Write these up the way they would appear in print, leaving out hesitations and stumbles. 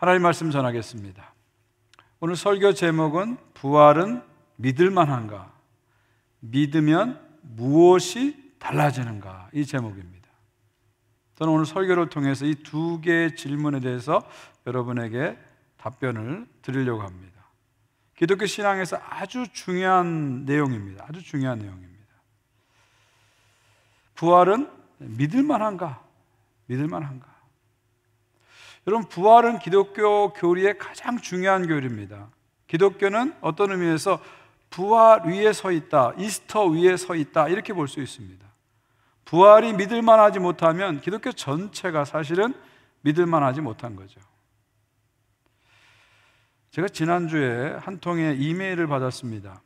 하나님 말씀 전하겠습니다. 오늘 설교 제목은 부활은 믿을 만한가? 믿으면 무엇이 달라지는가? 이 제목입니다. 저는 오늘 설교를 통해서 이 두 개의 질문에 대해서 여러분에게 답변을 드리려고 합니다. 기독교 신앙에서 아주 중요한 내용입니다. 아주 중요한 내용입니다. 부활은 믿을 만한가? 믿을 만한가? 여러분, 부활은 기독교 교리의 가장 중요한 교리입니다. 기독교는 어떤 의미에서 부활 위에 서 있다, 이스터 위에 서 있다, 이렇게 볼 수 있습니다. 부활이 믿을 만하지 못하면 기독교 전체가 사실은 믿을 만하지 못한 거죠. 제가 지난주에 한 통의 이메일을 받았습니다.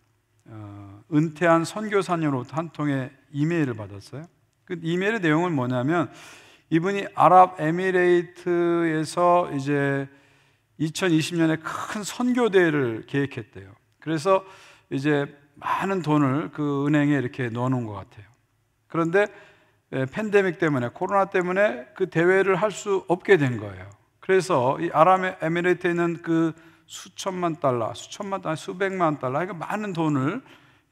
은퇴한 선교사님으로부터 한 통의 이메일을 받았어요. 그 이메일의 내용은 뭐냐면, 이분이 아랍에미레이트에서 이제 2020년에 큰 선교대회를 계획했대요. 그래서 이제 많은 돈을 그 은행에 이렇게 넣어놓은 것 같아요. 그런데 팬데믹 때문에, 코로나 때문에 그 대회를 할 수 없게 된 거예요. 그래서 이 아랍에미레이트에 있는 그 수백만 달러, 그러니까 많은 돈을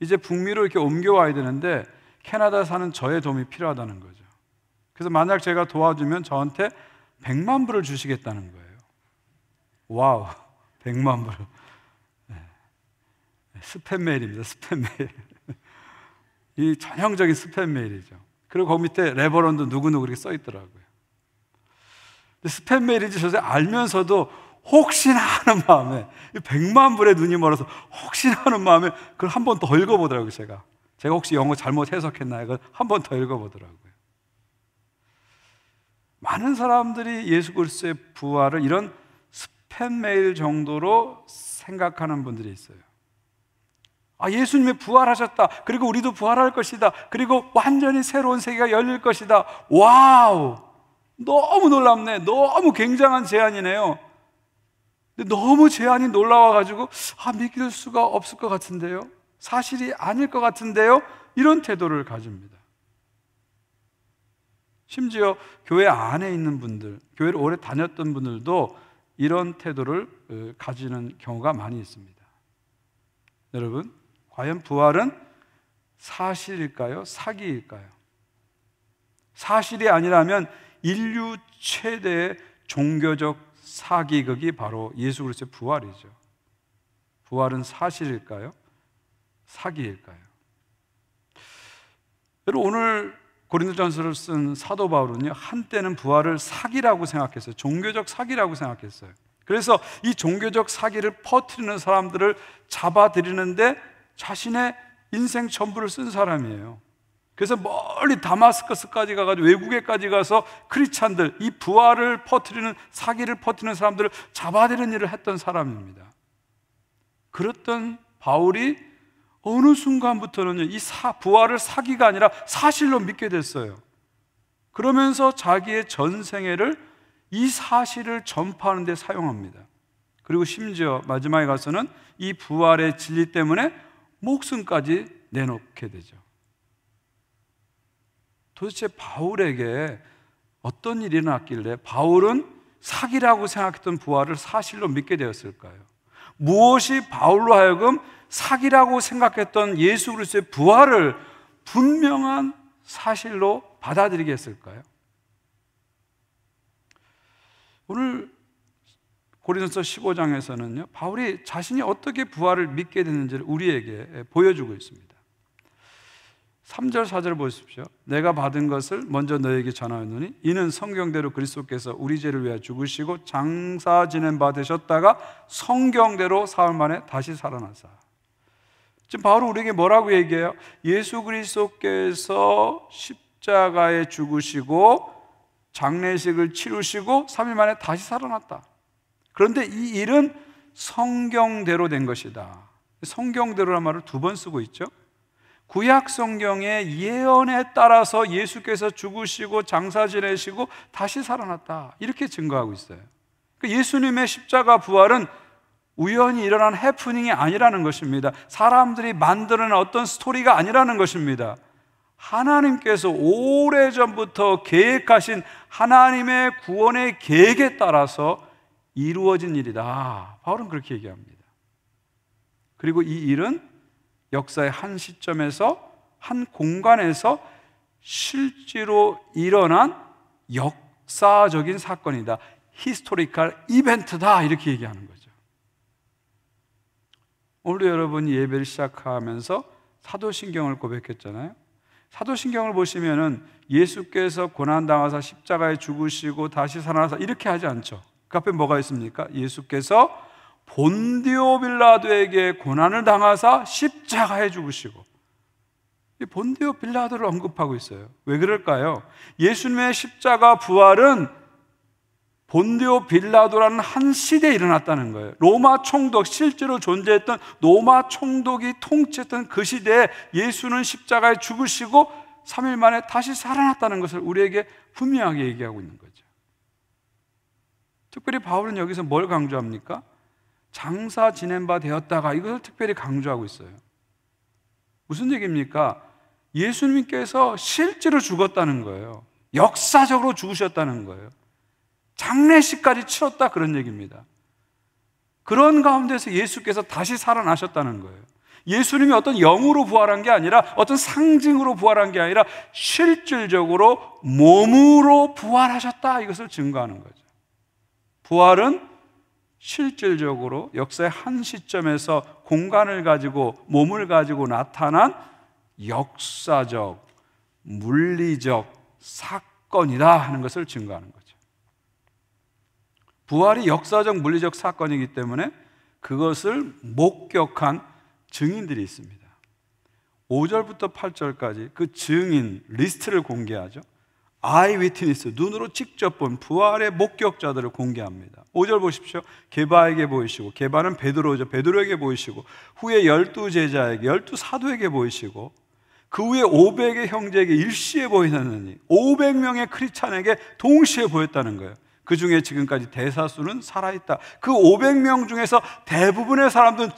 이제 북미로 이렇게 옮겨와야 되는데 캐나다에 사는 저의 도움이 필요하다는 거죠. 그래서 만약 제가 도와주면 저한테 100만 불을 주시겠다는 거예요. 와우, 100만 불. 네. 스팸 메일입니다. 스팸 메일. 이 전형적인 스팸 메일이죠. 그리고 거기 밑에 레버런드 누구누구 이렇게 써 있더라고요. 근데 스팸 메일인지 저도 알면서도 혹시나 하는 마음에, 100만 불에 눈이 멀어서 혹시나 하는 마음에 그걸 한 번 더 읽어보더라고요. 제가 혹시 영어 잘못 해석했나 이걸 한 번 더 읽어보더라고요. 많은 사람들이 예수 그리스도의 부활을 이런 스팸 메일 정도로 생각하는 분들이 있어요. 예수님이 부활하셨다. 그리고 우리도 부활할 것이다. 그리고 완전히 새로운 세계가 열릴 것이다. 와우! 너무 놀랍네. 너무 굉장한 제안이네요. 근데 너무 제안이 놀라워가지고 믿을 수가 없을 것 같은데요? 사실이 아닐 것 같은데요? 이런 태도를 가집니다. 심지어 교회 안에 있는 분들, 교회를 오래 다녔던 분들도 이런 태도를 가지는 경우가 많이 있습니다. 여러분, 과연 부활은 사실일까요? 사기일까요? 사실이 아니라면 인류 최대의 종교적 사기극이 바로 예수 그리스도의 부활이죠. 부활은 사실일까요? 사기일까요? 여러분, 오늘 고린도전서를 쓴 사도 바울은요, 한때는 부활을 사기라고 생각했어요. 종교적 사기라고 생각했어요. 그래서 이 종교적 사기를 퍼뜨리는 사람들을 잡아들이는데 자신의 인생 전부를 쓴 사람이에요. 그래서 멀리 다마스커스까지 가가지고 외국에까지 가서 크리스찬들, 이 부활을 퍼뜨리는, 사기를 퍼뜨리는 사람들을 잡아들이는 일을 했던 사람입니다. 그랬던 바울이 어느 순간부터는 이 부활을 사기가 아니라 사실로 믿게 됐어요. 그러면서 자기의 전생애를 이 사실을 전파하는 데 사용합니다. 그리고 심지어 마지막에 가서는 이 부활의 진리 때문에 목숨까지 내놓게 되죠. 도대체 바울에게 어떤 일이 일어났길래 바울은 사기라고 생각했던 부활을 사실로 믿게 되었을까요? 무엇이 바울로 하여금 사기라고 생각했던 예수 그리스도의 부활을 분명한 사실로 받아들이게 했을까요? 오늘 고린도서 15장에서는요, 바울이 자신이 어떻게 부활을 믿게 됐는지를 우리에게 보여주고 있습니다. 3절 4절 보십시오. 내가 받은 것을 먼저 너에게 전하였노니 이는 성경대로 그리스도께서 우리 죄를 위하여 죽으시고 장사 지낸 바 되셨다가 성경대로 사흘 만에 다시 살아나사. 지금 바울은 우리에게 뭐라고 얘기해요? 예수 그리스도께서 십자가에 죽으시고 장례식을 치르시고 3일 만에 다시 살아났다. 그런데 이 일은 성경대로 된 것이다. 성경대로란 말을 2번 쓰고 있죠. 구약 성경의 예언에 따라서 예수께서 죽으시고 장사 지내시고 다시 살아났다, 이렇게 증거하고 있어요. 그러니까 예수님의 십자가 부활은 우연히 일어난 해프닝이 아니라는 것입니다. 사람들이 만드는 어떤 스토리가 아니라는 것입니다. 하나님께서 오래전부터 계획하신 하나님의 구원의 계획에 따라서 이루어진 일이다. 바울은 그렇게 얘기합니다. 그리고 이 일은 역사의 한 시점에서, 한 공간에서 실제로 일어난 역사적인 사건이다. 히스토리컬 이벤트다. 이렇게 얘기하는 거죠. 오늘도 여러분이 예배를 시작하면서 사도신경을 고백했잖아요. 사도신경을 보시면은 예수께서 고난당하사 십자가에 죽으시고 다시 살아나사 이렇게 하지 않죠. 그 앞에 뭐가 있습니까? 예수께서 본디오 빌라도에게 고난을 당하사 십자가에 죽으시고, 이 본디오 빌라도를 언급하고 있어요. 왜 그럴까요? 예수님의 십자가 부활은 본디오 빌라도라는 한 시대에 일어났다는 거예요. 로마 총독, 실제로 존재했던 로마 총독이 통치했던 그 시대에 예수는 십자가에 죽으시고 3일 만에 다시 살아났다는 것을 우리에게 분명하게 얘기하고 있는 거죠. 특별히 바울은 여기서 뭘 강조합니까? 장사 지낸 바 되었다가, 이것을 특별히 강조하고 있어요. 무슨 얘기입니까? 예수님께서 실제로 죽었다는 거예요. 역사적으로 죽으셨다는 거예요. 장례식까지 치렀다, 그런 얘기입니다. 그런 가운데서 예수께서 다시 살아나셨다는 거예요. 예수님이 어떤 영으로 부활한 게 아니라, 어떤 상징으로 부활한 게 아니라 실질적으로 몸으로 부활하셨다, 이것을 증거하는 거죠. 부활은 실질적으로 역사의 한 시점에서 공간을 가지고, 몸을 가지고 나타난 역사적, 물리적 사건이다 하는 것을 증거하는 거죠. 부활이 역사적, 물리적 사건이기 때문에 그것을 목격한 증인들이 있습니다. 5절부터 8절까지 그 증인 리스트를 공개하죠. 아이 위트니스, 눈으로 직접 본 부활의 목격자들을 공개합니다. 5절 보십시오. 게바에게 보이시고, 게바는 베드로죠. 베드로에게 보이시고, 후에 12 제자에게, 12 사도에게 보이시고, 그 후에 500의 형제에게 일시에 보이느니 500명의 크리스찬에게 동시에 보였다는 거예요. 그 중에 지금까지 대다수는 살아있다. 그 500명 중에서 대부분의 사람들은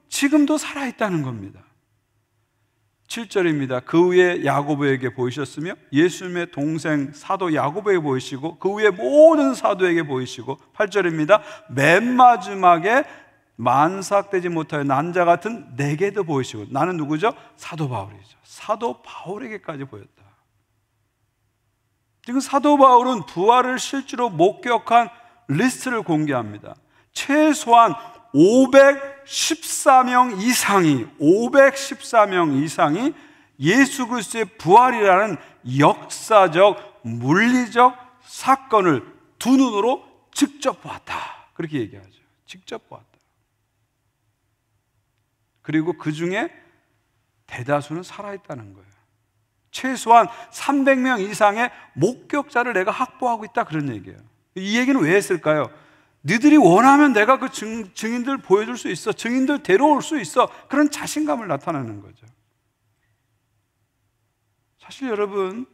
지금도 살아있다는 겁니다. 7절입니다. 그 후에 야고보에게 보이셨으며 예수님의 동생 사도 야고보에게 보이시고, 그 후에 모든 사도에게 보이시고, 8절입니다. 맨 마지막에 만삭되지 못하여 난자 같은 내게도 보이시고, 나는 누구죠? 사도 바울이죠. 사도 바울에게까지 보였다. 지금 사도 바울은 부활을 실제로 목격한 리스트를 공개합니다. 최소한 514명 이상이 예수 그리스도의 부활이라는 역사적, 물리적 사건을 두 눈으로 직접 보았다. 그렇게 얘기하죠. 직접 보았다. 그리고 그 중에 대다수는 살아있다는 거예요. 최소한 300명 이상의 목격자를 내가 확보하고 있다, 그런 얘기예요. 이 얘기는 왜 했을까요? 너희들이 원하면 내가 그 증인들 보여줄 수 있어, 증인들 데려올 수 있어, 그런 자신감을 나타내는 거죠. 사실 여러분,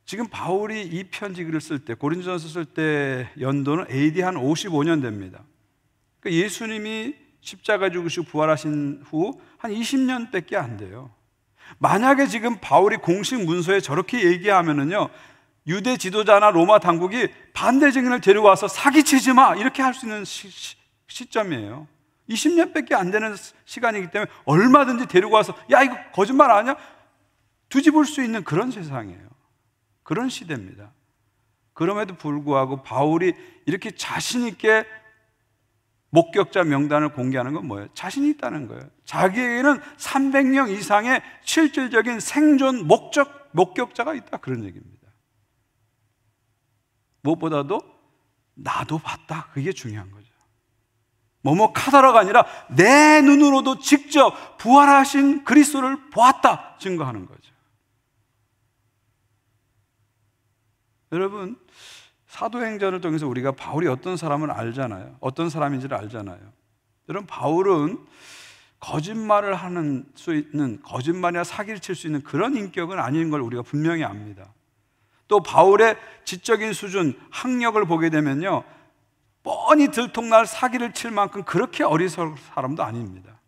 지금 바울이 이 편지글을 쓸 때, 고린도전서 쓸 때 연도는 AD 한 55년 됩니다. 그러니까 예수님이 십자가 죽으시고 부활하신 후 한 20년밖에 안 돼요. 만약에 지금 바울이 공식 문서에 저렇게 얘기하면은요, 유대 지도자나 로마 당국이 반대 증인을 데려와서 사기치지 마, 이렇게 할 수 있는 시점이에요. 20년밖에 안 되는 시간이기 때문에 얼마든지 데리고 와서 야, 이거 거짓말 아니야? 뒤집을 수 있는 그런 세상이에요. 그런 시대입니다. 그럼에도 불구하고 바울이 이렇게 자신 있게 목격자 명단을 공개하는 건 뭐예요? 자신이 있다는 거예요. 자기에게는 300명 이상의 실질적인 생존 목격자가 있다, 그런 얘기입니다. 무엇보다도 나도 봤다, 그게 중요한 거죠. 뭐뭐 카더라가 아니라 내 눈으로도 직접 부활하신 그리스도를 보았다 증거하는 거죠. 여러분, 사도행전을 통해서 우리가 바울이 어떤 사람을 알잖아요. 어떤 사람인지를 알잖아요. 여러분, 바울은 거짓말을 하는 수 있는, 거짓말이나 사기를 칠 수 있는 그런 인격은 아닌 걸 우리가 분명히 압니다. 또 바울의 지적인 수준, 학력을 보게 되면요, 뻔히 들통날 사기를 칠 만큼 그렇게 어리석은 사람도 아닙니다.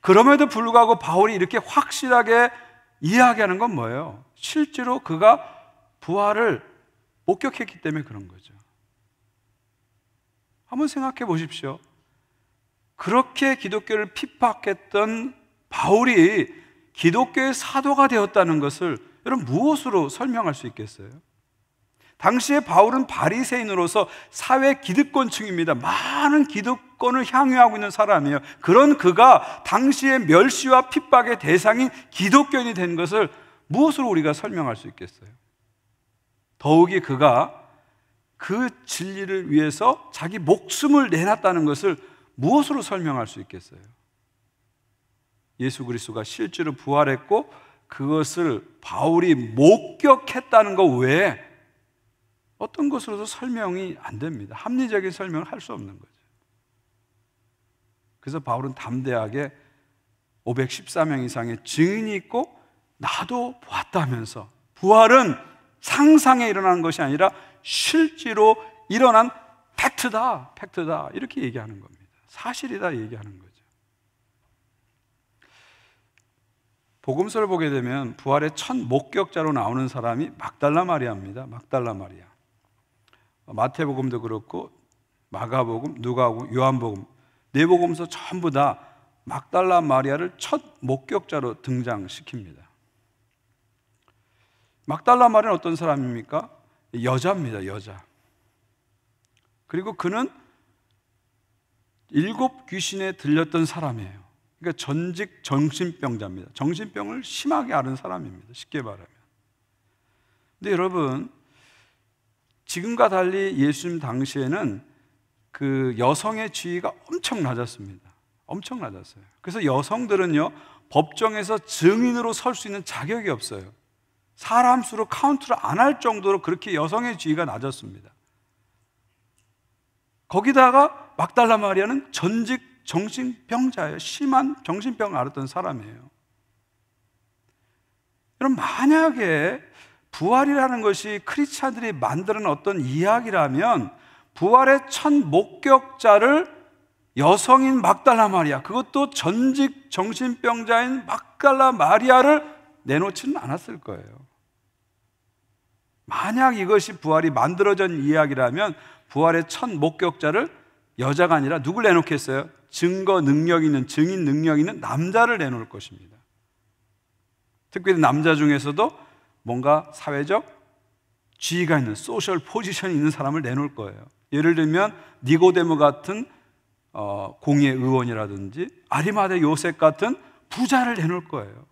그럼에도 불구하고 바울이 이렇게 확실하게 이야기하는 건 뭐예요? 실제로 그가 부활을 목격했기 때문에 그런 거죠. 한번 생각해 보십시오. 그렇게 기독교를 핍박했던 바울이 기독교의 사도가 되었다는 것을 여러분 무엇으로 설명할 수 있겠어요? 당시에 바울은 바리새인으로서 사회 기득권층입니다. 많은 기득권을 향유하고 있는 사람이에요. 그런 그가 당시에 멸시와 핍박의 대상인 기독교인이 된 것을 무엇으로 우리가 설명할 수 있겠어요? 더욱이 그가 그 진리를 위해서 자기 목숨을 내놨다는 것을 무엇으로 설명할 수 있겠어요? 예수 그리스도가 실제로 부활했고 그것을 바울이 목격했다는 것 외에 어떤 것으로도 설명이 안 됩니다. 합리적인 설명을 할 수 없는 거죠. 그래서 바울은 담대하게 514명 이상의 증인이 있고 나도 보았다면서 부활은 상상에 일어나는 것이 아니라 실제로 일어난 팩트다 이렇게 얘기하는 겁니다. 사실이다 얘기하는 거죠. 복음서를 보게 되면 부활의 첫 목격자로 나오는 사람이 막달라 마리아입니다. 막달라 마리아. 마태복음도 그렇고 마가복음, 누가복음, 요한복음 네 복음서 전부 다 막달라 마리아를 첫 목격자로 등장시킵니다. 막달라 마리아는 어떤 사람입니까? 여자입니다. 여자. 그리고 그는 7 귀신에 들렸던 사람이에요. 그러니까 전직 정신병자입니다. 정신병을 심하게 앓은 사람입니다. 쉽게 말하면. 근데 여러분, 지금과 달리 예수님 당시에는 그 여성의 지위가 엄청 낮았습니다. 엄청 낮았어요. 그래서 여성들은요, 법정에서 증인으로 설 수 있는 자격이 없어요. 사람 수로 카운트를 안 할 정도로 그렇게 여성의 지위가 낮았습니다. 거기다가 막달라 마리아는 전직 정신병자예요. 심한 정신병을 앓았던 사람이에요. 여러분, 만약에 부활이라는 것이 크리스찬들이 만드는 어떤 이야기라면 부활의 첫 목격자를 여성인 막달라 마리아, 그것도 전직 정신병자인 막달라 마리아를 내놓지는 않았을 거예요. 만약 이것이 부활이 만들어진 이야기라면 부활의 첫 목격자를 여자가 아니라 누굴 내놓겠어요? 증거 능력 있는, 증인 능력 있는 남자를 내놓을 것입니다. 특별히 남자 중에서도 뭔가 사회적 지위가 있는, 소셜 포지션이 있는 사람을 내놓을 거예요. 예를 들면 니고데모 같은 공의 의원이라든지 아리마대 요셉 같은 부자를 내놓을 거예요.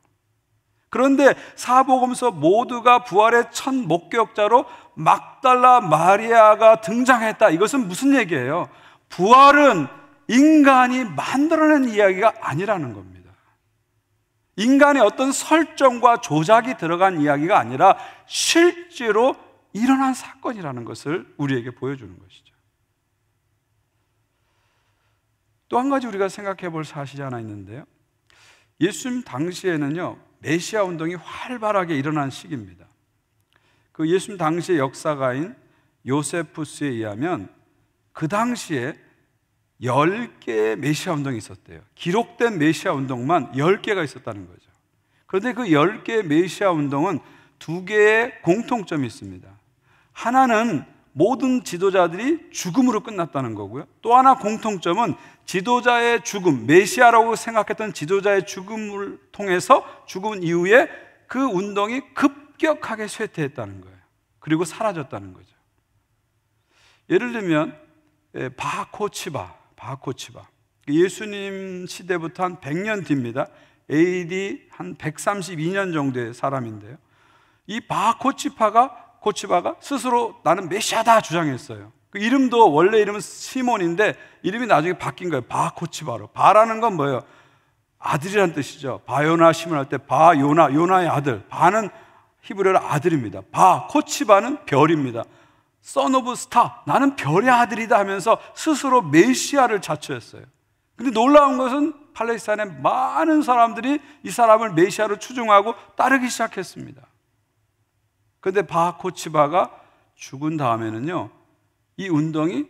그런데 사복음서 모두가 부활의 첫 목격자로 막달라 마리아가 등장했다. 이것은 무슨 얘기예요? 부활은 인간이 만들어낸 이야기가 아니라는 겁니다. 인간의 어떤 설정과 조작이 들어간 이야기가 아니라 실제로 일어난 사건이라는 것을 우리에게 보여주는 것이죠. 또 한 가지 우리가 생각해 볼 사실이 하나 있는데요. 예수님 당시에는요, 메시아 운동이 활발하게 일어난 시기입니다. 그 예수님 당시의 역사가인 요세푸스에 의하면 그 당시에 10개의 메시아 운동이 있었대요. 기록된 메시아 운동만 10개가 있었다는 거죠. 그런데 그 10개의 메시아 운동은 2개의 공통점이 있습니다. 하나는 모든 지도자들이 죽음으로 끝났다는 거고요. 또 하나 공통점은 지도자의 죽음, 메시아라고 생각했던 지도자의 죽음을 통해서 죽은 이후에 그 운동이 급격하게 쇠퇴했다는 거예요. 그리고 사라졌다는 거죠. 예를 들면 바코치바. 예수님 시대부터 한 100년 뒤입니다. AD 한 132년 정도의 사람인데요. 이 바코치바가 스스로 나는 메시아다 주장했어요. 그 이름도 원래 이름은 시몬인데 이름이 나중에 바뀐 거예요. 바코치바로. 바라는 건 뭐예요? 아들이란 뜻이죠. 바요나 시몬할 때 바요나, 요나의 아들. 바는 히브리어로 아들입니다. 바코치바는 별입니다. Son of Star, 나는 별의 아들이다 하면서 스스로 메시아를 자처했어요. 근데 놀라운 것은 팔레스타인의 많은 사람들이 이 사람을 메시아로 추종하고 따르기 시작했습니다. 그런데 바코치바가 죽은 다음에는요, 이 운동이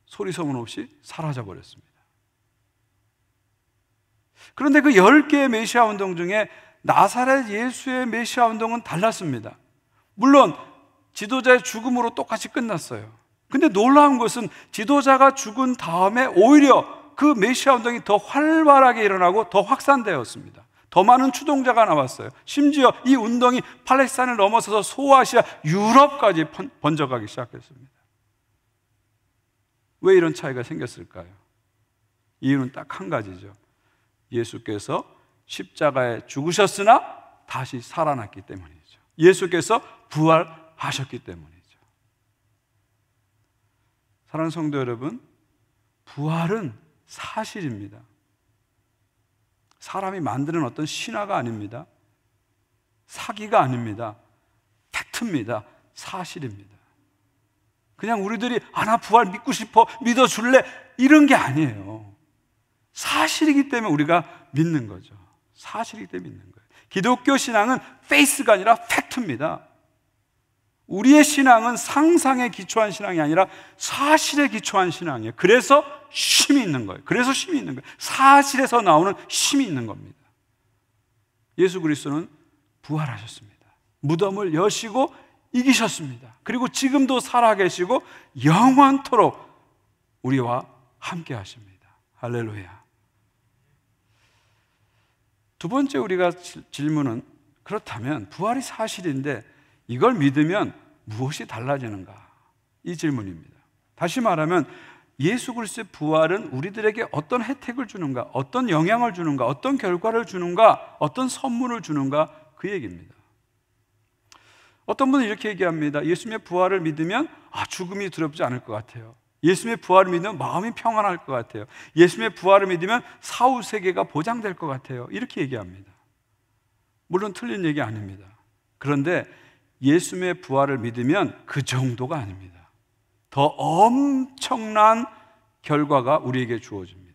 소리 소문 없이 사라져 버렸습니다. 그런데 그 10개의 메시아 운동 중에 나사렛 예수의 메시아 운동은 달랐습니다. 물론 지도자의 죽음으로 똑같이 끝났어요. 근데 놀라운 것은 지도자가 죽은 다음에 오히려 그 메시아 운동이 더 활발하게 일어나고 더 확산되었습니다. 더 많은 추동자가 나왔어요. 심지어 이 운동이 팔레스타인을 넘어서서 소아시아, 유럽까지 번져가기 시작했습니다. 왜 이런 차이가 생겼을까요? 이유는 딱 한 가지죠. 예수께서 십자가에 죽으셨으나 다시 살아났기 때문이죠. 예수께서 부활하셨기 때문이죠. 사랑하는 성도 여러분, 부활은 사실입니다. 사람이 만드는 어떤 신화가 아닙니다. 사기가 아닙니다. 팩트입니다. 사실입니다. 그냥 우리들이 나 부활 믿고 싶어, 믿어줄래, 이런 게 아니에요. 사실이기 때문에 우리가 믿는 거죠. 사실이기 때문에 믿는 거예요. 기독교 신앙은 페이스가 아니라 팩트입니다. 우리의 신앙은 상상에 기초한 신앙이 아니라 사실에 기초한 신앙이에요. 그래서 힘이 있는 거예요. 그래서 힘이 있는 거예요. 사실에서 나오는 힘이 있는 겁니다. 예수 그리스도는 부활하셨습니다. 무덤을 여시고 이기셨습니다. 그리고 지금도 살아계시고 영원토록 우리와 함께 하십니다. 할렐루야. 두 번째 우리가 질문은, 그렇다면 부활이 사실인데 이걸 믿으면 무엇이 달라지는가? 이 질문입니다. 다시 말하면 예수 그리스도의 부활은 우리들에게 어떤 혜택을 주는가, 어떤 영향을 주는가, 어떤 결과를 주는가, 어떤 선물을 주는가, 그 얘기입니다. 어떤 분은 이렇게 얘기합니다. 예수님의 부활을 믿으면 죽음이 두렵지 않을 것 같아요. 예수님의 부활을 믿으면 마음이 평안할 것 같아요. 예수님의 부활을 믿으면 사후 세계가 보장될 것 같아요. 이렇게 얘기합니다. 물론 틀린 얘기 아닙니다. 그런데 예수님의 부활을 믿으면 그 정도가 아닙니다. 더 엄청난 결과가 우리에게 주어집니다.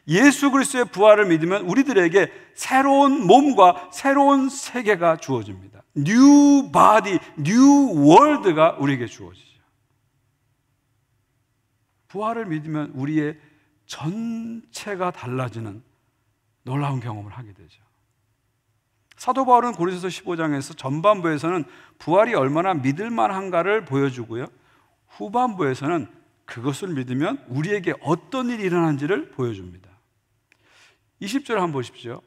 예수 그리스도의 부활을 믿으면 우리들에게 새로운 몸과 새로운 세계가 주어집니다. 뉴 바디, 뉴 월드가 우리에게 주어지죠. 부활을 믿으면 우리의 전체가 달라지는 놀라운 경험을 하게 되죠. 사도 바울은 고린도서 15장에서 전반부에서는 부활이 얼마나 믿을 만한가를 보여주고요, 후반부에서는 그것을 믿으면 우리에게 어떤 일이 일어난지를 보여줍니다. 20절 한번 보십시오.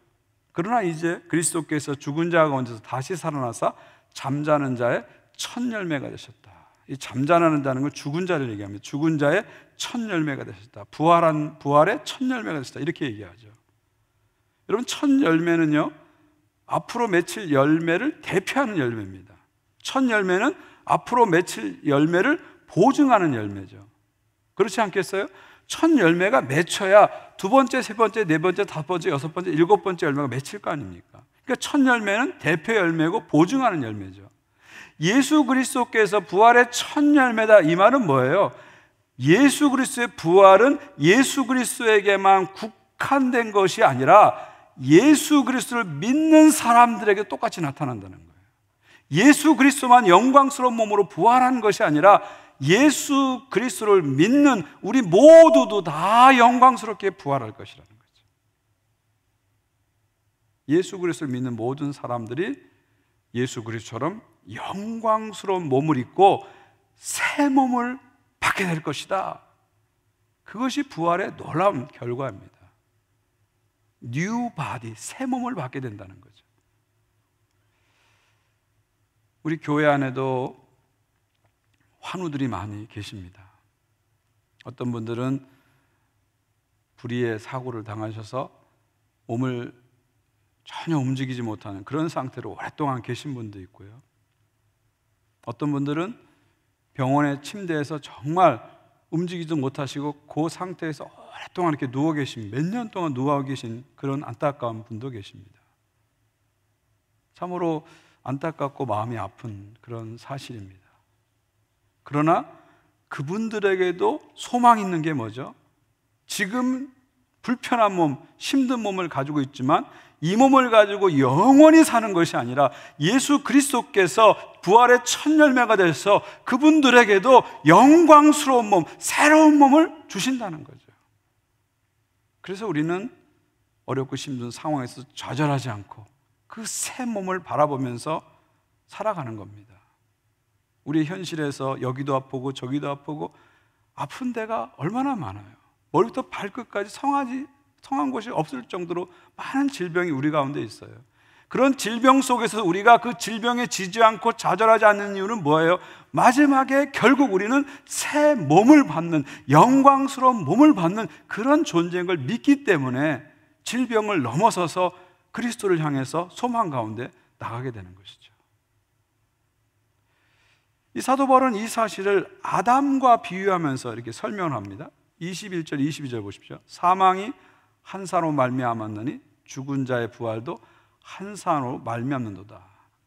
그러나 이제 그리스도께서 죽은 자 가운데서 다시 살아나사 잠자는 자의 첫 열매가 되셨다. 이 잠자는 자는 건 죽은 자를 얘기합니다. 죽은 자의 첫 열매가 되셨다. 부활의 첫 열매가 되셨다. 이렇게 얘기하죠. 여러분, 첫 열매는요, 앞으로 맺힐 열매를 대표하는 열매입니다. 첫 열매는 앞으로 맺힐 열매를 보증하는 열매죠. 그렇지 않겠어요? 첫 열매가 맺혀야 두 번째, 세 번째, 네 번째, 다섯 번째, 여섯 번째, 일곱 번째 열매가 맺힐 거 아닙니까? 그러니까 첫 열매는 대표 열매고 보증하는 열매죠. 예수 그리스도께서 부활의 첫 열매다, 이 말은 뭐예요? 예수 그리스도의 부활은 예수 그리스도에게만 국한된 것이 아니라 예수 그리스도를 믿는 사람들에게 똑같이 나타난다는 거예요. 예수 그리스도만 영광스러운 몸으로 부활한 것이 아니라 예수 그리스도를 믿는 우리 모두도 다 영광스럽게 부활할 것이라는 거죠. 예수 그리스도를 믿는 모든 사람들이 예수 그리스도처럼 영광스러운 몸을 입고 새 몸을 받게 될 것이다. 그것이 부활의 놀라운 결과입니다. 뉴 바디, 새 몸을 받게 된다는 거죠. 우리 교회 안에도 환우들이 많이 계십니다. 어떤 분들은 불의의 사고를 당하셔서 몸을 전혀 움직이지 못하는 그런 상태로 오랫동안 계신 분도 있고요. 어떤 분들은 병원의 침대에서 정말 움직이지도 못하시고 그 상태에서 오랫동안 이렇게 누워 계신, 몇 년 동안 누워 계신 그런 안타까운 분도 계십니다. 참으로 안타깝고 마음이 아픈 그런 사실입니다. 그러나 그분들에게도 소망이 있는 게 뭐죠? 지금 불편한 몸, 힘든 몸을 가지고 있지만 이 몸을 가지고 영원히 사는 것이 아니라 예수 그리스도께서 부활의 첫 열매가 돼서 그분들에게도 영광스러운 몸, 새로운 몸을 주신다는 거죠. 그래서 우리는 어렵고 힘든 상황에서 좌절하지 않고 그 새 몸을 바라보면서 살아가는 겁니다. 우리 현실에서 여기도 아프고 저기도 아프고 아픈 데가 얼마나 많아요. 머리부터 발끝까지 성한 곳이 없을 정도로 많은 질병이 우리 가운데 있어요. 그런 질병 속에서 우리가 그 질병에 지지 않고 좌절하지 않는 이유는 뭐예요? 마지막에 결국 우리는 새 몸을 받는, 영광스러운 몸을 받는 그런 존재인 걸 믿기 때문에 질병을 넘어서서 그리스도를 향해서 소망 가운데 나가게 되는 것이죠. 이 사도 바울은 이 사실을 아담과 비유하면서 이렇게 설명합니다. 21절, 22절 보십시오. 사망이 한 사로 말미암았느니 죽은 자의 부활도 한 사로 말미암는도다.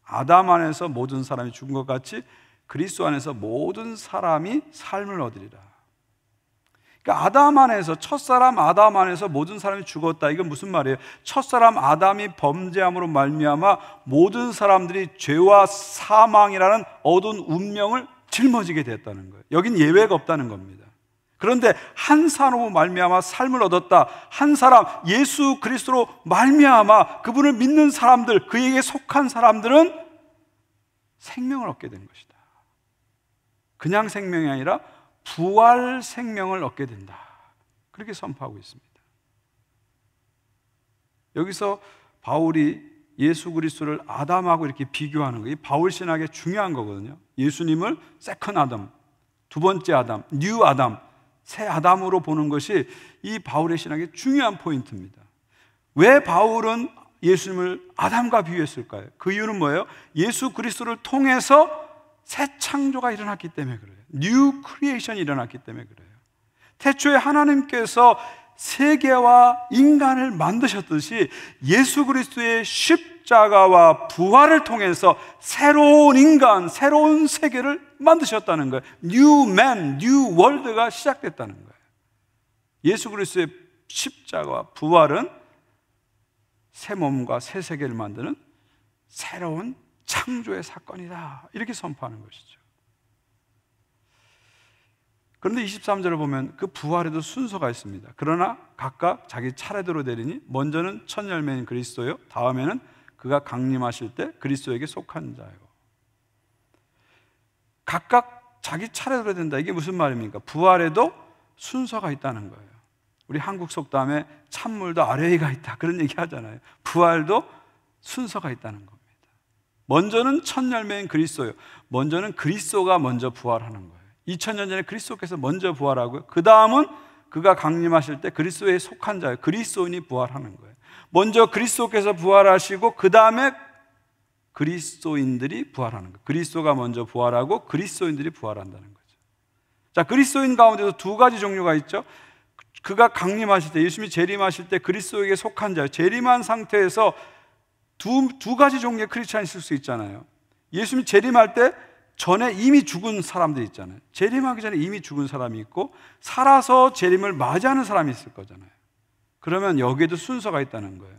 아담 안에서 모든 사람이 죽은 것 같이 그리스도 안에서 모든 사람이 삶을 얻으리라. 그러니까 아담 안에서, 첫사람 아담 안에서 모든 사람이 죽었다. 이건 무슨 말이에요? 첫사람 아담이 범죄함으로 말미암아 모든 사람들이 죄와 사망이라는 어두운 운명을 짊어지게 됐다는 거예요. 여긴 예외가 없다는 겁니다. 그런데 한 사람으로 말미암아 삶을 얻었다. 한 사람, 예수 그리스도로 말미암아 그분을 믿는 사람들, 그에게 속한 사람들은 생명을 얻게 된 것이다. 그냥 생명이 아니라 부활 생명을 얻게 된다. 그렇게 선포하고 있습니다. 여기서 바울이 예수 그리스도를 아담하고 이렇게 비교하는 거, 이 바울 신학의 중요한 거거든요. 예수님을 세컨 아담, 두 번째 아담, 뉴 아담, 새 아담으로 보는 것이 이 바울의 신학의 중요한 포인트입니다. 왜 바울은 예수님을 아담과 비유했을까요? 그 이유는 뭐예요? 예수 그리스도를 통해서 새 창조가 일어났기 때문에 그래요. 뉴 크리에이션이 일어났기 때문에 그래요. 태초에 하나님께서 세계와 인간을 만드셨듯이 예수 그리스도의 십자가와 부활을 통해서 새로운 인간, 새로운 세계를 만드셨다는 거예요. 뉴 맨, 뉴 월드가 시작됐다는 거예요. 예수 그리스도의 십자가와 부활은 새 몸과 새 세계를 만드는 새로운 창조의 사건이다. 이렇게 선포하는 것이죠. 그런데 23절을 보면 그 부활에도 순서가 있습니다. 그러나 각각 자기 차례대로 되리니 먼저는 첫 열매인 그리스도요, 다음에는 그가 강림하실 때 그리스도에게 속한 자요. 각각 자기 차례대로 된다. 이게 무슨 말입니까? 부활에도 순서가 있다는 거예요. 우리 한국 속담에 찬물도 아래위가 있다, 그런 얘기 하잖아요. 부활도 순서가 있다는 겁니다. 먼저는 첫 열매인 그리스도요, 먼저는 그리스도가 먼저 부활하는 거예요. 2000년 전에 그리스도께서 먼저 부활하고요, 그 다음은 그가 강림하실 때 그리스도에 속한 자예요. 그리스도인이 부활하는 거예요. 먼저 그리스도께서 부활하시고 그 다음에 그리스도인들이 부활하는 거예요. 그리스도가 먼저 부활하고 그리스도인들이 부활한다는 거죠. 자, 그리스도인 가운데도 두 가지 종류가 있죠. 그가 강림하실 때, 예수님이 재림하실 때 그리스도에게 속한 자예요. 재림한 상태에서 두 가지 종류의 크리스찬이 있을 수 있잖아요. 예수님이 재림할 때 전에 이미 죽은 사람들이 있잖아요. 재림하기 전에 이미 죽은 사람이 있고 살아서 재림을 맞이하는 사람이 있을 거잖아요. 그러면 여기에도 순서가 있다는 거예요.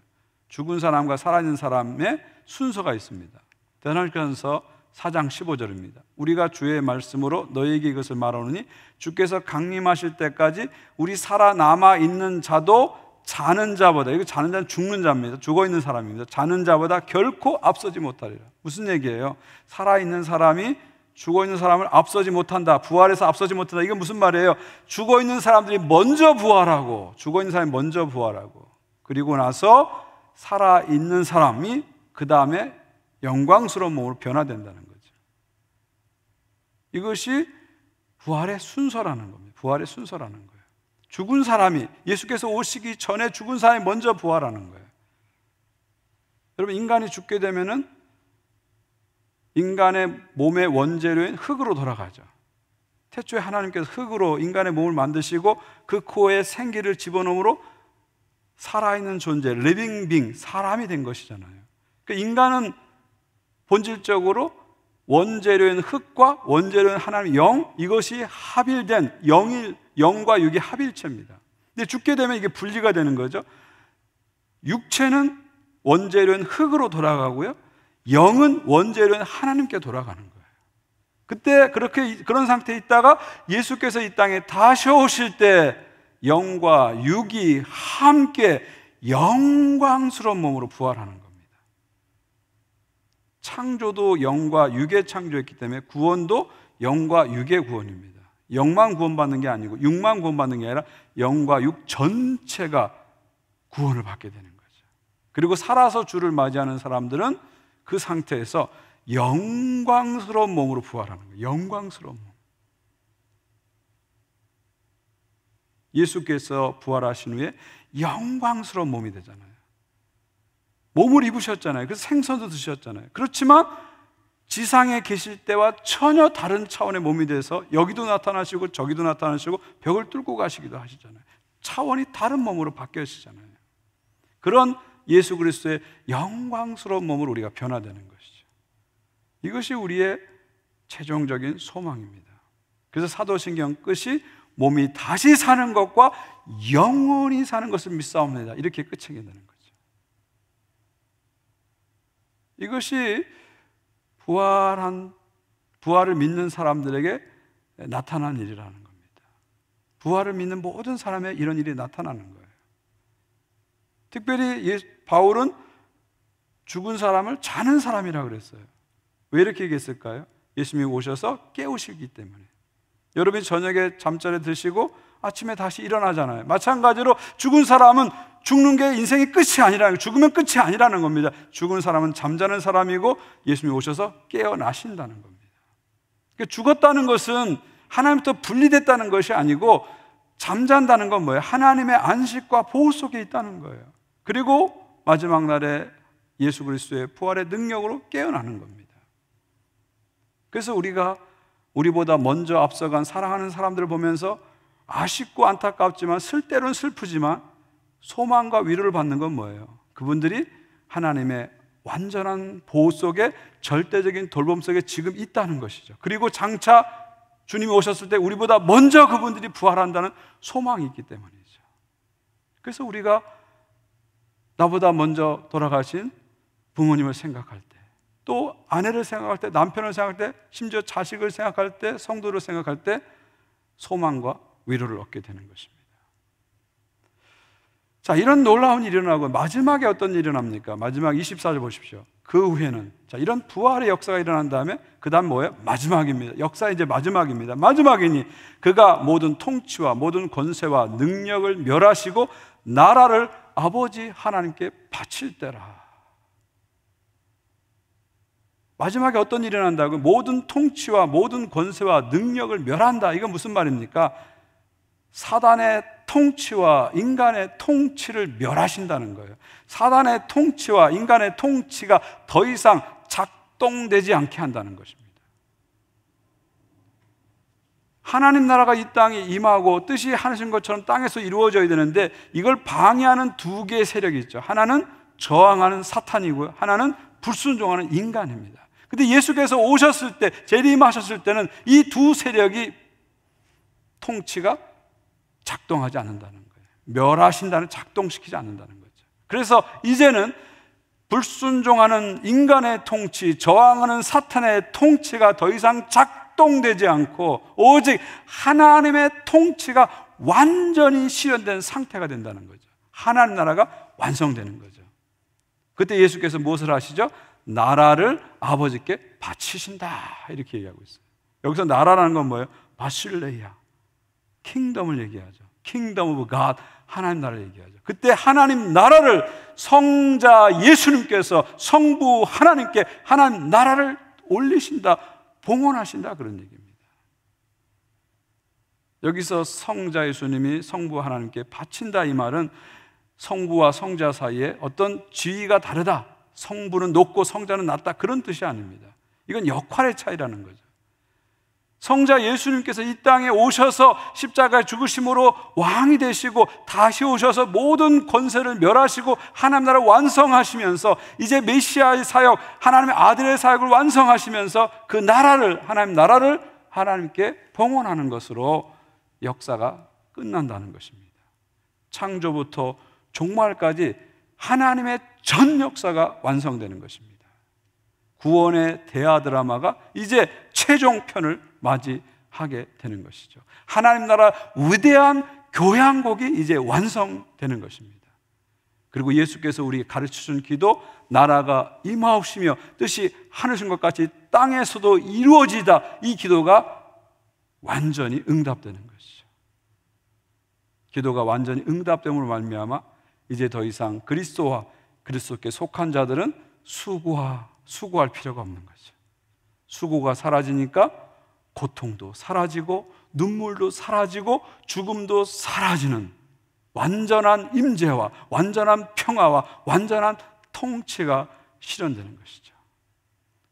죽은 사람과 살아있는 사람의 순서가 있습니다. 데살로니가전서 4장 15절입니다. 우리가 주의 말씀으로 너희에게 이것을 말하노니 주께서 강림하실 때까지 우리 살아남아 있는 자도 자는 자보다, 이거 자는 자는 죽는 자입니다. 죽어있는 사람입니다. 자는 자보다 결코 앞서지 못하리라. 무슨 얘기예요? 살아있는 사람이 죽어있는 사람을 앞서지 못한다, 부활해서 앞서지 못한다. 이건 무슨 말이에요? 죽어있는 사람들이 먼저 부활하고, 죽어있는 사람이 먼저 부활하고, 그리고 나서 살아있는 사람이 그 다음에 영광스러운 몸으로 변화된다는 거죠. 이것이 부활의 순서라는 겁니다. 부활의 순서라는 거예요. 죽은 사람이, 예수께서 오시기 전에 죽은 사람이 먼저 부활하는 거예요. 여러분, 인간이 죽게 되면은 인간의 몸의 원재료인 흙으로 돌아가죠. 태초에 하나님께서 흙으로 인간의 몸을 만드시고 그 코에 생기를 집어넣음으로 살아있는 존재, 리빙 빙, 사람이 된 것이잖아요. 그러니까 인간은 본질적으로 원재료인 흙과 원재료인 하나님의 영, 이것이 합일된 영과 육의 합일체입니다. 근데 죽게 되면 이게 분리가 되는 거죠. 육체는 원재료인 흙으로 돌아가고요, 영은 원재료인 하나님께 돌아가는 거예요. 그때 그런 상태에 있다가 예수께서 이 땅에 다시 오실 때 영과 육이 함께 영광스러운 몸으로 부활하는 겁니다. 창조도 영과 육의 창조였기 때문에 구원도 영과 육의 구원입니다. 영만 구원받는 게 아니고 육만 구원받는 게 아니라 영과 육 전체가 구원을 받게 되는 거죠. 그리고 살아서 주를 맞이하는 사람들은 그 상태에서 영광스러운 몸으로 부활하는 거예요. 영광스러운 몸. 예수께서 부활하신 후에 영광스러운 몸이 되잖아요. 몸을 입으셨잖아요. 그래서 생선도 드셨잖아요. 그렇지만 지상에 계실 때와 전혀 다른 차원의 몸이 돼서 여기도 나타나시고 저기도 나타나시고 벽을 뚫고 가시기도 하시잖아요. 차원이 다른 몸으로 바뀌시잖아요. 그런 예수 그리스도의 영광스러운 몸으로 우리가 변화되는 것이죠. 이것이 우리의 최종적인 소망입니다. 그래서 사도신경 끝이 몸이 다시 사는 것과 영원히 사는 것을 믿사옵나이다, 이렇게 끝이 되는 거죠. 이것이 부활을 믿는 사람들에게 나타난 일이라는 겁니다. 부활을 믿는 모든 사람에 이런 일이 나타나는 거예요. 특별히 바울은 죽은 사람을 자는 사람이라고 그랬어요. 왜 이렇게 얘기했을까요? 예수님이 오셔서 깨우시기 때문에. 여러분이 저녁에 잠자리 드시고 아침에 다시 일어나잖아요. 마찬가지로 죽은 사람은 죽는 게 인생의 끝이 아니라는, 죽으면 끝이 아니라는 겁니다. 죽은 사람은 잠자는 사람이고 예수님이 오셔서 깨어나신다는 겁니다. 그러니까 죽었다는 것은 하나님부터 분리됐다는 것이 아니고, 잠잔다는 건 뭐예요? 하나님의 안식과 보호 속에 있다는 거예요. 그리고 마지막 날에 예수 그리스도의 부활의 능력으로 깨어나는 겁니다. 그래서 우리가 우리보다 먼저 앞서간 사랑하는 사람들을 보면서 아쉽고 안타깝지만, 때로는 슬프지만 소망과 위로를 받는 건 뭐예요? 그분들이 하나님의 완전한 보호 속에, 절대적인 돌봄 속에 지금 있다는 것이죠. 그리고 장차 주님이 오셨을 때 우리보다 먼저 그분들이 부활한다는 소망이 있기 때문이죠. 그래서 우리가 나보다 먼저 돌아가신 부모님을 생각할 때, 또 아내를 생각할 때, 남편을 생각할 때, 심지어 자식을 생각할 때, 성도를 생각할 때 소망과 위로를 얻게 되는 것입니다. 자, 이런 놀라운 일이 일어나고 마지막에 어떤 일이 일어납니까? 마지막 24절 보십시오. 그 후에는, 자, 이런 부활의 역사가 일어난 다음에 그 다음 뭐예요? 마지막입니다. 역사 이제 마지막입니다. 마지막이니 그가 모든 통치와 모든 권세와 능력을 멸하시고 나라를 아버지 하나님께 바칠 때라. 마지막에 어떤 일이 일어난다고? 모든 통치와 모든 권세와 능력을 멸한다. 이건 무슨 말입니까? 사단의 통치와 인간의 통치를 멸하신다는 거예요. 사단의 통치와 인간의 통치가 더 이상 작동되지 않게 한다는 것입니다. 하나님 나라가 이 땅에 임하고 뜻이 하신 것처럼 땅에서 이루어져야 되는데, 이걸 방해하는 두 개의 세력이 있죠. 하나는 저항하는 사탄이고요, 하나는 불순종하는 인간입니다. 근데 예수께서 오셨을 때, 재림하셨을 때는 이 두 세력이 통치가 작동하지 않는다는 거예요. 멸하신다는, 작동시키지 않는다는 거죠. 그래서 이제는 불순종하는 인간의 통치, 저항하는 사탄의 통치가 더 이상 작동되지 않고 오직 하나님의 통치가 완전히 실현된 상태가 된다는 거죠. 하나님 나라가 완성되는 거죠. 그때 예수께서 무엇을 하시죠? 나라를 아버지께 바치신다, 이렇게 얘기하고 있어요. 여기서 나라라는 건 뭐예요? 바실레이아, 킹덤을 얘기하죠. 킹덤 오브 갓, 하나님 나라를 얘기하죠. 그때 하나님 나라를 성자 예수님께서 성부 하나님께 하나님 나라를 올리신다, 봉헌하신다, 그런 얘기입니다. 여기서 성자 예수님이 성부 하나님께 바친다, 이 말은 성부와 성자 사이에 어떤 지위가 다르다, 성부는 높고 성자는 낮다, 그런 뜻이 아닙니다. 이건 역할의 차이라는 거죠. 성자 예수님께서 이 땅에 오셔서 십자가에 죽으심으로 왕이 되시고 다시 오셔서 모든 권세를 멸하시고 하나님 나라를 완성하시면서 이제 메시아의 사역, 하나님의 아들의 사역을 완성하시면서 그 나라를, 하나님 나라를 하나님께 봉헌하는 것으로 역사가 끝난다는 것입니다. 창조부터 종말까지 하나님의 전 역사가 완성되는 것입니다. 구원의 대하 드라마가 이제 최종편을 맞이하게 되는 것이죠. 하나님 나라 위대한 교향곡이 이제 완성되는 것입니다. 그리고 예수께서 우리에게 가르쳐준 기도, 나라가 임하옵시며 뜻이 하늘신 것 같이 땅에서도 이루어지다, 이 기도가 완전히 응답되는 것이죠. 기도가 완전히 응답됨으로 말미암아 이제 더 이상 그리스도와 그리스도께 속한 자들은 수고할 필요가 없는 거죠. 수고가 사라지니까 고통도 사라지고 눈물도 사라지고 죽음도 사라지는 완전한 임재와 완전한 평화와 완전한 통치가 실현되는 것이죠.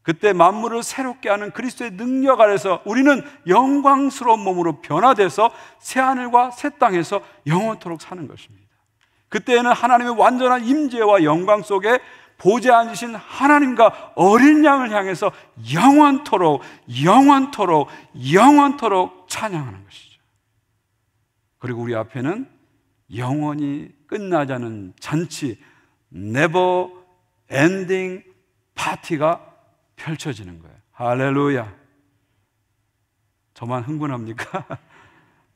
그때 만물을 새롭게 하는 그리스도의 능력 아래서 우리는 영광스러운 몸으로 변화돼서 새하늘과 새 땅에서 영원토록 사는 것입니다. 그때에는 하나님의 완전한 임재와 영광 속에 보좌에 앉으신 하나님과 어린 양을 향해서 영원토록 찬양하는 것이죠. 그리고 우리 앞에는 영원히 끝나지 않은 잔치, 네버 엔딩 파티가 펼쳐지는 거예요. 할렐루야. 저만 흥분합니까?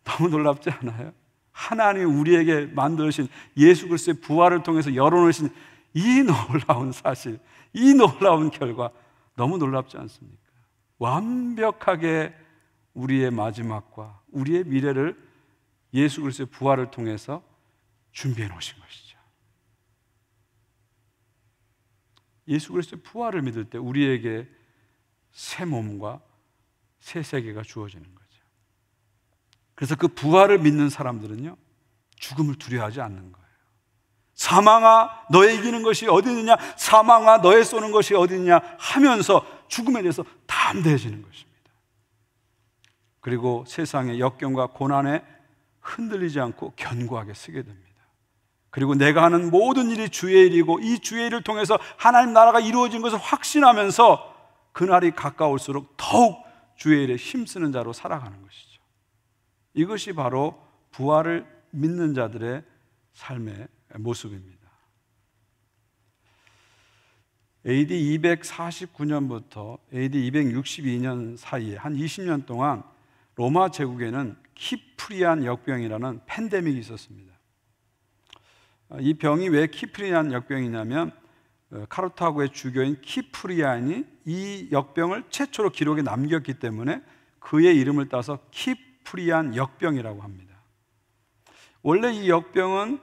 너무 놀랍지 않아요? 하나님이 우리에게 만드신 예수 그리스도의 부활을 통해서 열어놓으신 이 놀라운 사실, 이 놀라운 결과, 너무 놀랍지 않습니까? 완벽하게 우리의 마지막과 우리의 미래를 예수 그리스도의 부활을 통해서 준비해 놓으신 것이죠. 예수 그리스도의 부활을 믿을 때 우리에게 새 몸과 새 세계가 주어지는 거죠. 그래서 그 부활을 믿는 사람들은요, 죽음을 두려워하지 않는 거예요. 사망아 너의 이기는 것이 어디 있느냐, 사망아 너의 쏘는 것이 어디 있느냐 하면서 죽음에 대해서 담대해지는 것입니다. 그리고 세상의 역경과 고난에 흔들리지 않고 견고하게 서게 됩니다. 그리고 내가 하는 모든 일이 주의 일이고 이 주의 일을 통해서 하나님 나라가 이루어진 것을 확신하면서 그날이 가까울수록 더욱 주의 일에 힘쓰는 자로 살아가는 것이죠. 이것이 바로 부활을 믿는 자들의 삶의 모습입니다. AD 249년부터 AD 262년 사이에 한 20년 동안 로마 제국에는 키프리안 역병이라는 팬데믹이 있었습니다. 이 병이 왜 키프리안 역병이냐면 카르타고의 주교인 키프리안이 이 역병을 최초로 기록에 남겼기 때문에 그의 이름을 따서 키프리안 역병이라고 합니다. 원래 이 역병은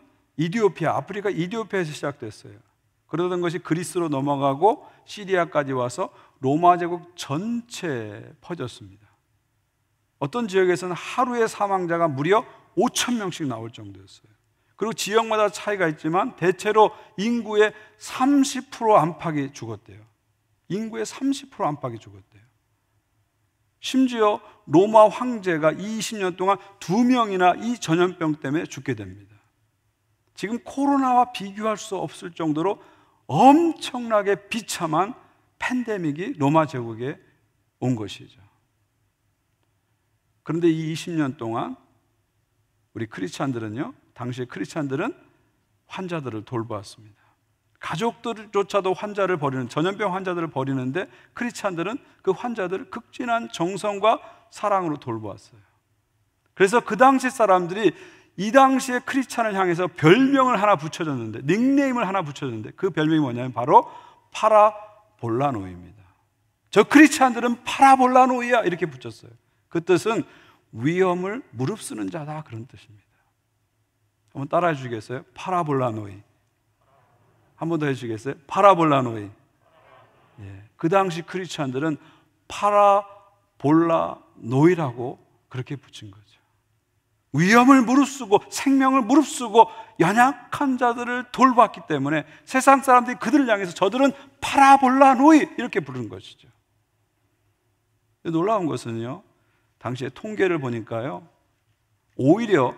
아프리카 이디오피아에서 시작됐어요. 그러던 것이 그리스로 넘어가고 시리아까지 와서 로마 제국 전체에 퍼졌습니다. 어떤 지역에서는 하루에 사망자가 무려 5,000명씩 나올 정도였어요. 그리고 지역마다 차이가 있지만 대체로 인구의 30% 안팎이 죽었대요. 인구의 30% 안팎이 죽었대요. 심지어 로마 황제가 20년 동안 2명이나 이 전염병 때문에 죽게 됩니다. 지금 코로나와 비교할 수 없을 정도로 엄청나게 비참한 팬데믹이 로마 제국에 온 것이죠. 그런데 이 20년 동안 우리 크리스찬들은요, 당시의 크리스찬들은 환자들을 돌보았습니다. 가족들조차도 환자를 버리는, 전염병 환자들을 버리는데 크리스찬들은 그 환자들을 극진한 정성과 사랑으로 돌보았어요. 그래서 그 당시 사람들이 이 당시에 크리스찬을 향해서 별명을 하나 붙여줬는데, 닉네임을 하나 붙여줬는데 그 별명이 뭐냐면 바로 파라볼라노이입니다. 저 크리스찬들은 파라볼라노이야 이렇게 붙였어요. 그 뜻은 위험을 무릅쓰는 자다, 그런 뜻입니다. 한번 따라해 주시겠어요? 파라볼라노이. 한 번 더 해주시겠어요? 파라볼라노이. 예, 그 당시 크리스찬들은 파라볼라노이라고 그렇게 붙인 거죠. 위험을 무릅쓰고 생명을 무릅쓰고 연약한 자들을 돌봤기 때문에 세상 사람들이 그들을 향해서 저들은 파라볼라노이 이렇게 부르는 것이죠. 놀라운 것은요, 당시에 통계를 보니까요, 오히려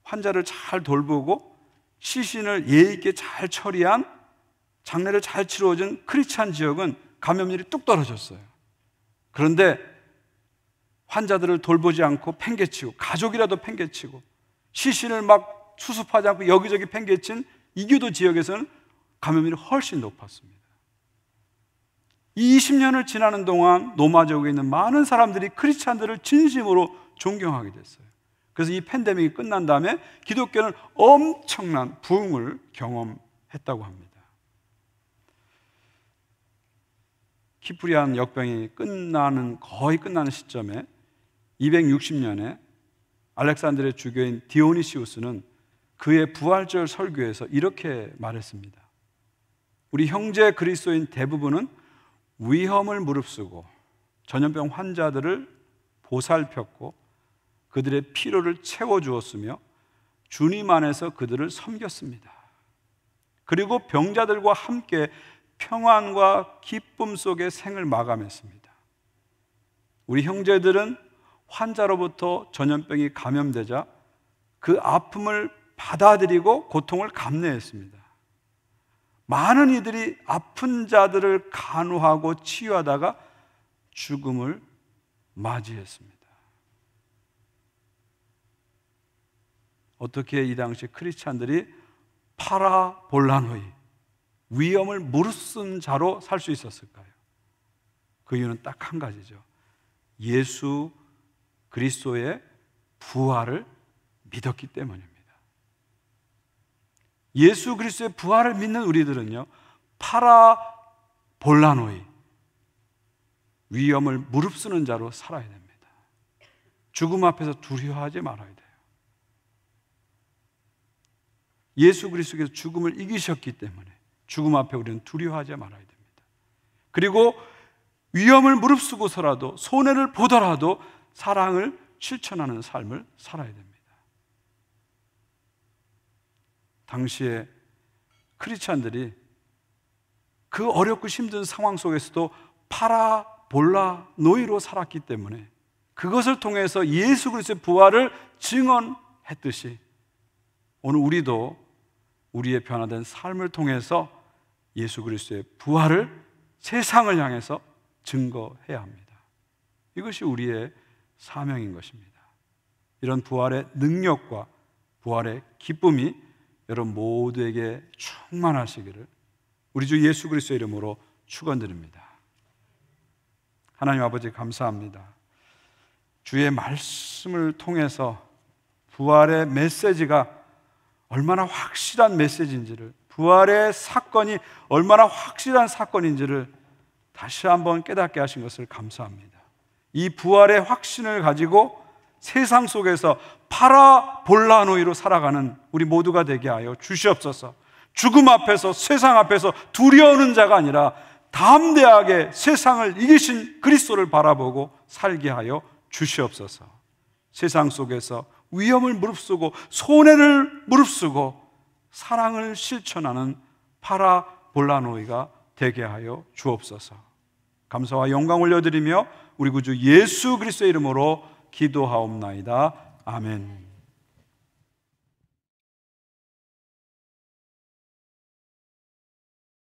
환자를 잘 돌보고 시신을 예의 있게 잘 처리한, 장례를 잘 치러준 크리스찬 지역은 감염률이 뚝 떨어졌어요. 그런데 환자들을 돌보지 않고 팽개치고, 가족이라도 팽개치고, 시신을 막 수습하지 않고 여기저기 팽개친 이교도 지역에서는 감염률이 훨씬 높았습니다. 이 20년을 지나는 동안 로마 제국에 있는 많은 사람들이 크리스찬들을 진심으로 존경하게 됐어요. 그래서 이 팬데믹이 끝난 다음에 기독교는 엄청난 부흥을 경험하게 했다고 합니다. 키프리안 역병이 거의 끝나는 시점에 260년에 알렉산드리아 주교인 디오니시우스는 그의 부활절 설교에서 이렇게 말했습니다. 우리 형제 그리스도인 대부분은 위험을 무릅쓰고 전염병 환자들을 보살폈고 그들의 필요를 채워주었으며 주님 안에서 그들을 섬겼습니다. 그리고 병자들과 함께 평안과 기쁨 속에 생을 마감했습니다. 우리 형제들은 환자로부터 전염병이 감염되자 그 아픔을 받아들이고 고통을 감내했습니다. 많은 이들이 아픈 자들을 간호하고 치유하다가 죽음을 맞이했습니다. 어떻게 이 당시 크리스찬들이 파라볼라노이, 위험을 무릅쓴 자로 살 수 있었을까요? 그 이유는 딱 한 가지죠. 예수 그리스도의 부활을 믿었기 때문입니다. 예수 그리스도의 부활을 믿는 우리들은요, 파라볼라노이, 위험을 무릅쓰는 자로 살아야 됩니다. 죽음 앞에서 두려워하지 말아야 돼요. 예수 그리스도께서 죽음을 이기셨기 때문에 죽음 앞에 우리는 두려워하지 말아야 됩니다. 그리고 위험을 무릅쓰고서라도, 손해를 보더라도 사랑을 실천하는 삶을 살아야 됩니다. 당시에 크리스찬들이 그 어렵고 힘든 상황 속에서도 파라볼라노이로 살았기 때문에 그것을 통해서 예수 그리스도의 부활을 증언했듯이 오늘 우리도 우리의 변화된 삶을 통해서 예수 그리스도의 부활을 세상을 향해서 증거해야 합니다. 이것이 우리의 사명인 것입니다. 이런 부활의 능력과 부활의 기쁨이 여러분 모두에게 충만하시기를 우리 주 예수 그리스도의 이름으로 축원드립니다. 하나님 아버지 감사합니다. 주의 말씀을 통해서 부활의 메시지가 얼마나 확실한 메시지인지를, 부활의 사건이 얼마나 확실한 사건인지를 다시 한번 깨닫게 하신 것을 감사합니다. 이 부활의 확신을 가지고 세상 속에서 파라볼라노이로 살아가는 우리 모두가 되게 하여 주시옵소서. 죽음 앞에서, 세상 앞에서 두려워하는 자가 아니라 담대하게 세상을 이기신 그리스도를 바라보고 살게 하여 주시옵소서. 세상 속에서 위험을 무릅쓰고 손해를 무릅쓰고 사랑을 실천하는 파라볼라노이가 되게 하여 주옵소서. 감사와 영광 올려드리며 우리 구주 예수 그리스도의 이름으로 기도하옵나이다. 아멘.